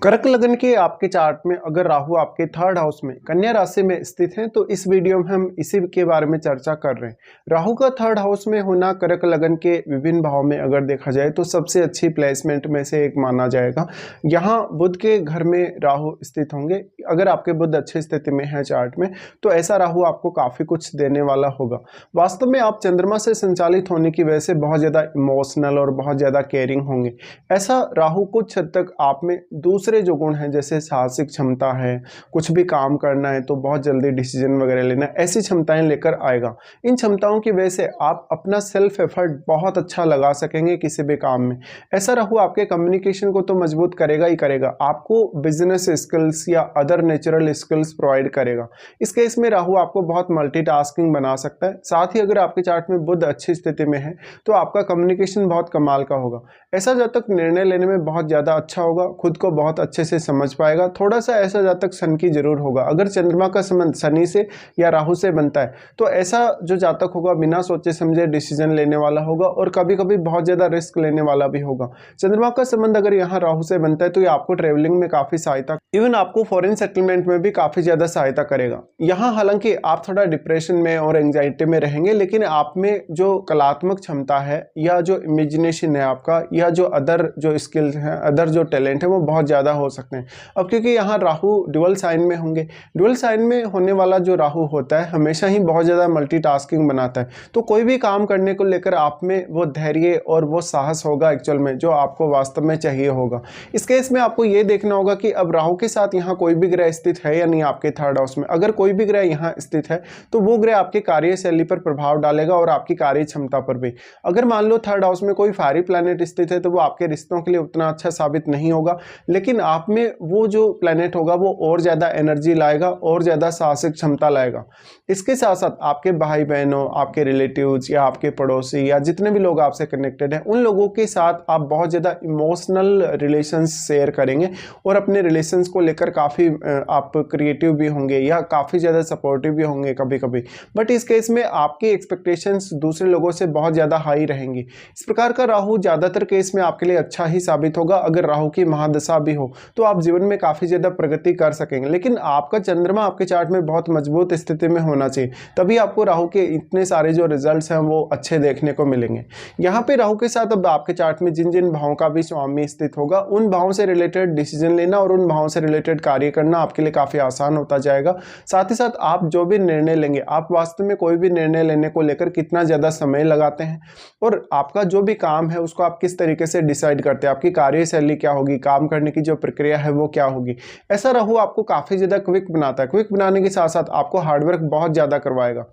कर्क लगन के आपके चार्ट में अगर राहु आपके थर्ड हाउस में कन्या राशि में स्थित है तो इस वीडियो में हम इसी के बारे में चर्चा कर रहे हैं। राहु का थर्ड हाउस में होना कर्क लगन के विभिन्न भाव में अगर देखा जाए तो सबसे अच्छी प्लेसमेंट में से एक माना जाएगा। यहाँ बुध के घर में राहु स्थित होंगे। अगर आपके बुध अच्छी स्थिति में है चार्ट में तो ऐसा राहु आपको काफ़ी कुछ देने वाला होगा। वास्तव में आप चंद्रमा से संचालित होने की वजह से बहुत ज़्यादा इमोशनल और बहुत ज़्यादा केयरिंग होंगे। ऐसा राहु कुछ हद तक आप में दूसरे जो गुण हैं जैसे साहसिक क्षमता है, कुछ भी काम करना है तो बहुत जल्दी डिसीजन वगैरह लेना, ऐसी क्षमताएं लेकर आएगा। इन क्षमताओं की वजह से आप अपना सेल्फ एफर्ट बहुत अच्छा लगा सकेंगे किसी भी काम में। ऐसा राहु आपके कम्युनिकेशन को तो मजबूत करेगा ही करेगा, आपको बिजनेस स्किल्स या अदर नेचुरल स्किल्स प्रोवाइड करेगा। इस केस में राहु आपको बहुत मल्टीटास्किंग बना सकता है। साथ ही अगर आपके चार्ट में बुध अच्छी स्थिति में है तो आपका कम्युनिकेशन बहुत कमाल का होगा। ऐसा जातक निर्णय लेने में बहुत ज़्यादा अच्छा होगा, खुद को बहुत अच्छे से समझ पाएगा। थोड़ा सा ऐसा जातक सन की जरूर होगा। अगर चंद्रमा का संबंध शनि से या राहु से बनता है तो ऐसा जो जातक होगा बिना सोचे समझे डिसीजन लेने वाला होगा और कभी कभी बहुत ज़्यादा रिस्क लेने वाला भी होगा। चंद्रमा का संबंध अगर यहाँ राहु से बनता है तो ये आपको ट्रेवलिंग में काफ़ी सहायता, इवन आपको फॉरेन सेटलमेंट में भी काफ़ी ज़्यादा सहायता करेगा। यहाँ हालांकि आप थोड़ा डिप्रेशन में और एंग्जाइटी में रहेंगे, लेकिन आप में जो कलात्मक क्षमता है या जो इमेजिनेशन है आपका या जो अदर जो स्किल्स हैं, अदर जो टैलेंट है वो बहुत ज़्यादा हो सकते हैं। अब क्योंकि यहाँ राहु ड्यूअल साइन में होंगे, ड्यूअल साइन में होने वाला जो राहु होता है हमेशा ही बहुत ज़्यादा मल्टीटास्किंग बनाता है। तो कोई भी काम करने को लेकर आप में वो धैर्य और वो साहस होगा एक्चुअल में, जो आपको वास्तव में चाहिए होगा। इस केस में आपको ये देखना होगा कि अब राहु के साथ यहाँ कोई भी ग्रह स्थित है या नहीं आपके थर्ड हाउस में। अगर कोई भी ग्रह यहाँ स्थित है तो वो ग्रह आपके कार्यशैली पर प्रभाव डालेगा और आपकी कार्य क्षमता पर भी। अगर मान लो थर्ड हाउस में कोई फायरी प्लैनेट स्थित है तो वो आपके रिश्तों के लिए उतना अच्छा साबित नहीं होगा, लेकिन आप में वो जो प्लैनेट होगा वो और ज़्यादा एनर्जी लाएगा और ज़्यादा साहसिक क्षमता लाएगा। इसके साथ साथ आपके भाई बहनों, आपके रिलेटिव्स या आपके पड़ोसी या जितने भी लोग आपसे कनेक्टेड हैं उन लोगों के साथ आप बहुत ज़्यादा इमोशनल रिलेशंस शेयर करेंगे और अपने रिलेशंस को लेकर काफ़ी आप क्रिएटिव भी होंगे या काफ़ी ज़्यादा सपोर्टिव भी होंगे कभी कभी। बट इस केस में आपकी एक्सपेक्टेशंस दूसरे लोगों से बहुत ज़्यादा हाई रहेंगी। इस प्रकार का राहु ज़्यादातर केस में आपके लिए अच्छा ही साबित होगा। अगर राहु की महादशा भी हो तो आप जीवन में काफ़ी ज़्यादा प्रगति कर सकेंगे, लेकिन आपका चंद्रमा आपके चार्ट में बहुत मजबूत स्थिति में होना चाहिए, तभी आपको राहु के इतने सारे जो रिजल्ट्स हैं वो अच्छे देखने को मिलेंगे। यहाँ पे राहु के साथ अब आपके चार्ट में जिन जिन भावों का भी स्वामी स्थित होगा उन भावों से रिलेटेड डिसीजन लेना और उन भावों से रिलेटेड कार्य करना आपके लिए काफ़ी आसान होता जाएगा। साथ ही साथ आप जो भी निर्णय लेंगे, आप वास्तव में कोई भी निर्णय लेने को लेकर कितना ज़्यादा समय लगाते हैं और आपका जो भी काम है उसको आप किस तरीके से डिसाइड करते हैं, आपकी कार्यशैली क्या होगी, काम करने की जो प्रक्रिया है वो क्या होगी। ऐसा राहु आपको काफ़ी ज़्यादा क्विक बनाता है। क्विक बनाने के साथ साथ आपको हार्डवर्क बहुत ज़्यादा करवाएगा।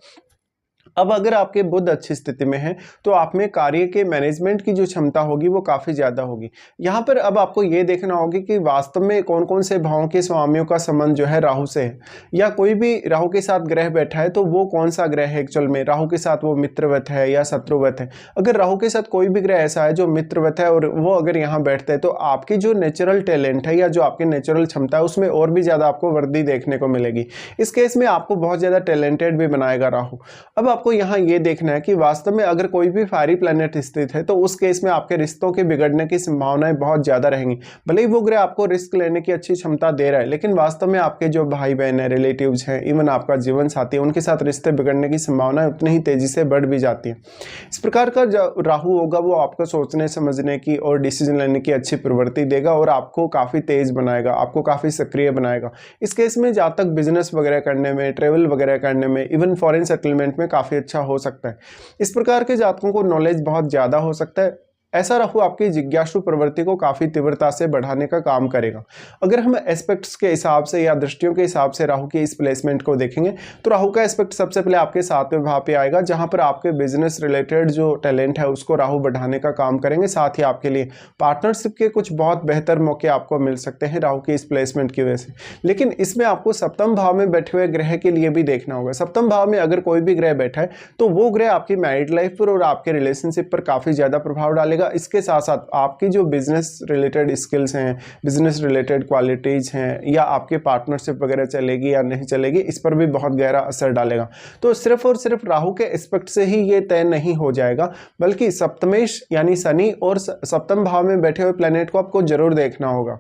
अब अगर आपके बुध अच्छी स्थिति में है तो आप में कार्य के मैनेजमेंट की जो क्षमता होगी वो काफ़ी ज़्यादा होगी। यहाँ पर अब आपको ये देखना होगा कि वास्तव में कौन कौन से भावों के स्वामियों का संबंध जो है राहु से है, या कोई भी राहु के साथ ग्रह बैठा है तो वो कौन सा ग्रह है एक्चुअल में, राहु के साथ वो मित्रवत है या शत्रुवत है। अगर राहु के साथ कोई भी ग्रह ऐसा है जो मित्रवत है और वो अगर यहाँ बैठता है तो आपकी जो नेचुरल टैलेंट है या जो आपकी नेचुरल क्षमता है उसमें और भी ज़्यादा आपको वृद्धि देखने को मिलेगी। इस केस में आपको बहुत ज़्यादा टैलेंटेड भी बनाएगा राहु। अब आपको यहाँ ये देखना है कि वास्तव में अगर कोई भी फायरी प्लैनेट स्थित है तो उस केस में आपके रिश्तों के बिगड़ने की संभावनाएं बहुत ज्यादा रहेंगी। भले ही वो ग्रह आपको रिस्क लेने की अच्छी क्षमता दे रहा है, लेकिन वास्तव में आपके जो भाई बहन है, रिलेटिव्स हैं, इवन आपका जीवन साथी है, उनके साथ रिश्ते बिगड़ने की संभावनाएं उतनी ही तेजी से बढ़ भी जाती है। इस प्रकार का जो राहु होगा वो आपको सोचने समझने की और डिसीजन लेने की अच्छी प्रवृत्ति देगा और आपको काफी तेज बनाएगा, आपको काफी सक्रिय बनाएगा। इस केस में जहाँ तक बिजनेस वगैरह करने में, ट्रेवल वगैरह करने में, इवन फॉरेन सेटलमेंट में काफी अच्छा हो सकता है। इस प्रकार के जातकों को नॉलेज बहुत ज्यादा हो सकता है। ऐसा राहु आपकी जिज्ञासु प्रवृत्ति को काफी तीव्रता से बढ़ाने का काम करेगा। अगर हम एस्पेक्ट्स के हिसाब से या दृष्टियों के हिसाब से राहु की इस प्लेसमेंट को देखेंगे तो राहु का एस्पेक्ट सबसे पहले आपके 7वें भाव पे आएगा, जहां पर आपके बिजनेस रिलेटेड जो टैलेंट है उसको राहु बढ़ाने का काम करेंगे। साथ ही आपके लिए पार्टनरशिप के कुछ बहुत बेहतर मौके आपको मिल सकते हैं राहु की इस प्लेसमेंट की वजह से। लेकिन इसमें आपको सप्तम भाव में बैठे हुए ग्रह के लिए भी देखना होगा। सप्तम भाव में अगर कोई भी ग्रह बैठा है तो वो ग्रह आपकी मैरिड लाइफ पर और आपके रिलेशनशिप पर काफी ज्यादा प्रभाव डालेगा। इसके साथ साथ आपकी जो बिजनेस रिलेटेड स्किल्स हैं, बिजनेस रिलेटेड क्वालिटीज हैं, या आपके पार्टनरशिप वगैरह चलेगी या नहीं चलेगी, इस पर भी बहुत गहरा असर डालेगा। तो सिर्फ और सिर्फ राहु के एस्पेक्ट से ही ये तय नहीं हो जाएगा, बल्कि सप्तमेश यानी शनि और सप्तम भाव में बैठे हुए प्लैनेट को आपको जरूर देखना होगा।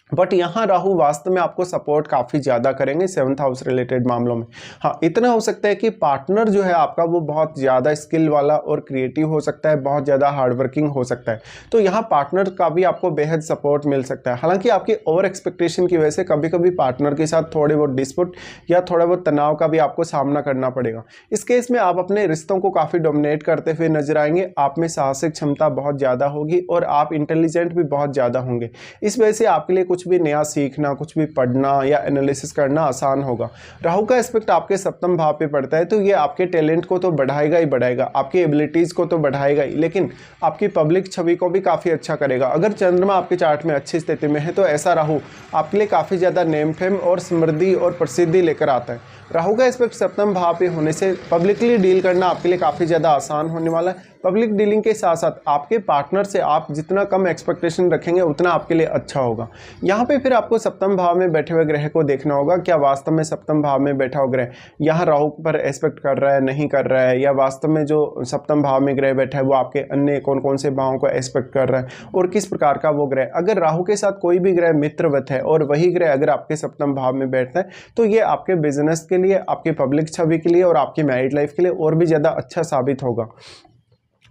बट यहाँ राहु वास्तव में आपको सपोर्ट काफ़ी ज़्यादा करेंगे 7th हाउस रिलेटेड मामलों में। हाँ, इतना हो सकता है कि पार्टनर जो है आपका वो बहुत ज़्यादा स्किल वाला और क्रिएटिव हो सकता है, बहुत ज़्यादा हार्डवर्किंग हो सकता है। तो यहाँ पार्टनर का भी आपको बेहद सपोर्ट मिल सकता है। हालांकि आपकी ओवर एक्सपेक्टेशन की वजह से कभी कभी पार्टनर के साथ थोड़े बहुत डिस्प्यूट या थोड़ा बहुत तनाव का भी आपको सामना करना पड़ेगा। इस केस में आप अपने रिश्तों को काफ़ी डोमिनेट करते हुए नजर आएंगे। आप में साहसिक क्षमता बहुत ज़्यादा होगी और आप इंटेलिजेंट भी बहुत ज़्यादा होंगे। इस वजह से आपके लिए कुछ भी नया सीखना, कुछ भी पढ़ना या एनालिसिस करना आसान होगा। राहु का एस्पेक्ट आपके सप्तम भाव पे पड़ता है, तो ये आपके टैलेंट को तो बढ़ाएगा ही बढ़ाएगा, आपकी एबिलिटीज़ को तो बढ़ाएगा ही, लेकिन आपकी पब्लिक छवि को भी काफ़ी अच्छा करेगा। अगर चंद्रमा आपके चार्ट में अच्छी स्थिति में है तो ऐसा राहु आपके लिए काफ़ी ज़्यादा नेम फेम और समृद्धि और प्रसिद्धि लेकर आता है। राहु का एस्पेक्ट सप्तम भाव पे होने से पब्लिकली डील करना आपके लिए काफ़ी ज़्यादा आसान होने वाला है। पब्लिक डीलिंग के साथ साथ आपके पार्टनर से आप जितना कम एक्सपेक्टेशन रखेंगे उतना आपके लिए अच्छा होगा। यहाँ पे फिर आपको सप्तम भाव में बैठे हुए ग्रह को देखना होगा, क्या वास्तव में सप्तम भाव में बैठा हुआ ग्रह यहाँ राहु पर एस्पेक्ट कर रहा है, नहीं कर रहा है, या वास्तव में जो सप्तम भाव में ग्रह बैठा है वो आपके अन्य कौन कौन से भावों को एस्पेक्ट कर रहा है और किस प्रकार का वो ग्रह। अगर राहु के साथ कोई भी ग्रह मित्रवत है और वही ग्रह अगर आपके सप्तम भाव में बैठता है तो ये आपके बिजनेस के लिए, आपके पब्लिक छवि के लिए और आपकी मैरिड लाइफ के लिए और भी ज़्यादा अच्छा साबित होगा।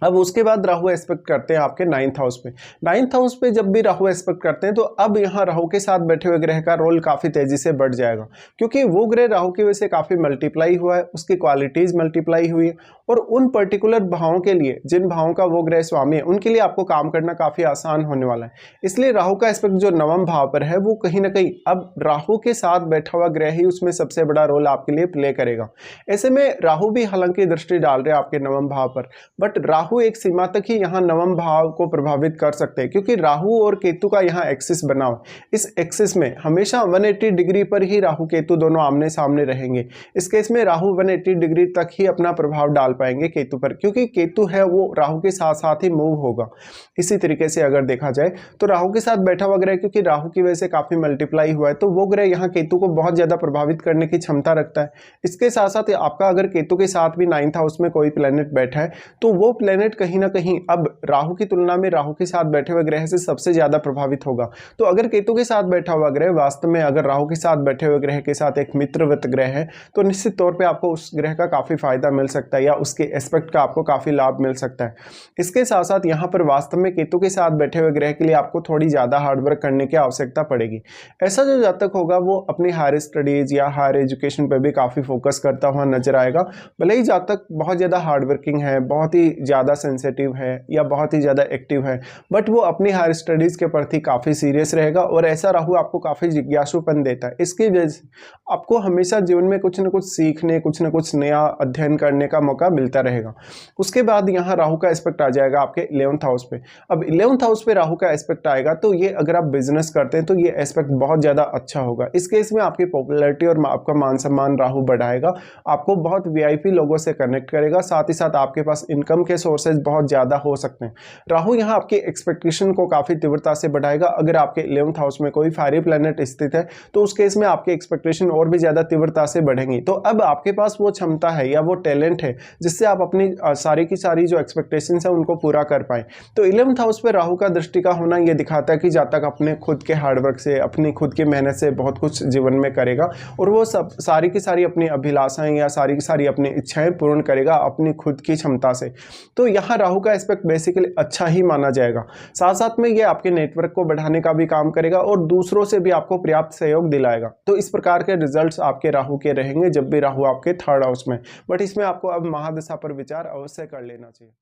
अब उसके बाद राहु एस्पेक्ट करते हैं आपके 9th हाउस पे। 9th हाउस पे जब भी राहु एस्पेक्ट करते हैं तो अब यहाँ राहु के साथ बैठे हुए ग्रह का रोल काफ़ी तेज़ी से बढ़ जाएगा, क्योंकि वो ग्रह राहु की वजह से काफ़ी मल्टीप्लाई हुआ है, उसकी क्वालिटीज़ मल्टीप्लाई हुई है और उन पर्टिकुलर भावों के लिए, जिन भावों का वो ग्रह स्वामी है, उनके लिए आपको काम करना काफ़ी आसान होने वाला है। इसलिए राहु का एस्पेक्ट जो 9वें भाव पर है वो कहीं ना कहीं अब राहु के साथ बैठा हुआ ग्रह ही उसमें सबसे बड़ा रोल आपके लिए प्ले करेगा। ऐसे में राहु भी हालांकि दृष्टि डाल रहे हैं आपके 9वें भाव पर, बट राहु एक सीमा तक ही यहाँ 9वें भाव को प्रभावित कर सकते हैं, क्योंकि राहु और केतु का यहाँ एक्सिस बना हुआ है। इस एक्सिस में हमेशा 180 डिग्री पर ही राहु केतु दोनों आमने सामने रहेंगे। इस केस में राहु 180 डिग्री तक ही अपना प्रभाव डाल पाएंगे केतु पर, क्योंकि केतु है वो राहु के साथ साथ ही मूव होगा। इसी तरीके से अगर देखा जाए तो राहु के साथ बैठा हुआ ग्रह, क्योंकि राहु की वजह से काफी मल्टीप्लाई हुआ है, तो वो ग्रह यहाँ केतु को बहुत ज्यादा प्रभावित करने की क्षमता रखता है। इसके साथ साथ आपका अगर केतु के साथ भी 9th हाउस में कोई प्लेनेट बैठा है तो वो प्लेनेट कहीं ना कहीं अब राहु की तुलना में राहु के साथ बैठे हुए ग्रह से सबसे ज्यादा प्रभावित होगा। तो अगर केतु के साथ बैठा हुआ ग्रह वास्तव में अगर राहु के साथ बैठे हुए ग्रह के साथ एक मित्रवत ग्रह है तो निश्चित तौर पे आपको उस ग्रह का काफी फायदा मिल सकता है या उसके एस्पेक्ट का आपको काफी लाभ मिल सकता है। इसके साथ साथ यहाँ पर वास्तव में केतु के साथ बैठे हुए ग्रह के लिए आपको थोड़ी ज्यादा हार्डवर्क करने की आवश्यकता पड़ेगी। ऐसा जो जातक होगा वो अपनी हायर स्टडीज या हायर एजुकेशन पर भी काफी फोकस करता हुआ नजर आएगा। भले ही जातक बहुत ज्यादा हार्डवर्किंग है, बहुत ही ज्यादा सेंसिटिव है या बहुत ही ज्यादा एक्टिव है, बट वो अपनी हायर स्टडीज के प्रति काफी सीरियस रहेगा और ऐसा राहु आपको काफी जिज्ञासुपन देता है। इसकी वजह से आपको हमेशा जीवन में कुछ न कुछ सीखने, कुछ न कुछ नया अध्ययन करने का मौका मिलता रहेगा। उसके बाद यहाँ राहु का एस्पेक्ट आ जाएगा आपके 11th हाउस पे। अब 11th हाउस पे राहु का एस्पेक्ट आएगा तो ये अगर आप बिजनेस करते हैं तो ये एस्पेक्ट बहुत ज्यादा अच्छा होगा। इस केस में आपकी पॉपुलैरिटी और आपका मान सम्मान राहु बढ़ाएगा, आपको बहुत वीआईपी लोगों से कनेक्ट करेगा, साथ ही साथ आपके पास इनकम के सोर्सेज बहुत ज्यादा हो सकते हैं। राहु यहाँ आपकी एक्सपेक्टेशन को काफी तीव्रता से बढ़ाएगा। अगर आपके 11th हाउस में कोई फायरी प्लैनेट स्थित है तो उस केस में आपके एक्सपेक्टेशन और भी ज्यादा तीव्रता से बढ़ेंगी। तो अब आपके पास वो क्षमता है या वो टैलेंट है जिससे आप अपनी सारी की सारी जो एक्सपेक्टेशंस है उनको पूरा कर पाए। तो 11th हाउस पे राहु का दृष्टि का होना ये दिखाता है कि जातक अपने खुद के हार्डवर्क से, अपनी खुद की मेहनत से बहुत कुछ जीवन में करेगा और वो सब सारी की सारी अपनी अभिलाषाएं या सारी की सारी अपनी इच्छाएं पूर्ण करेगा अपनी खुद की क्षमता से। तो यहाँ राहु का एस्पेक्ट बेसिकली अच्छा ही माना जाएगा। साथ साथ में ये आपके नेटवर्क को बढ़ाने का भी काम करेगा और दूसरों से भी आपको पर्याप्त सहयोग दिलाएगा। तो इस प्रकार के रिजल्ट्स आपके राहु के रहेंगे जब भी राहु आपके 3rd हाउस में। बट इसमें आपको अब महादशा पर विचार अवश्य कर लेना चाहिए।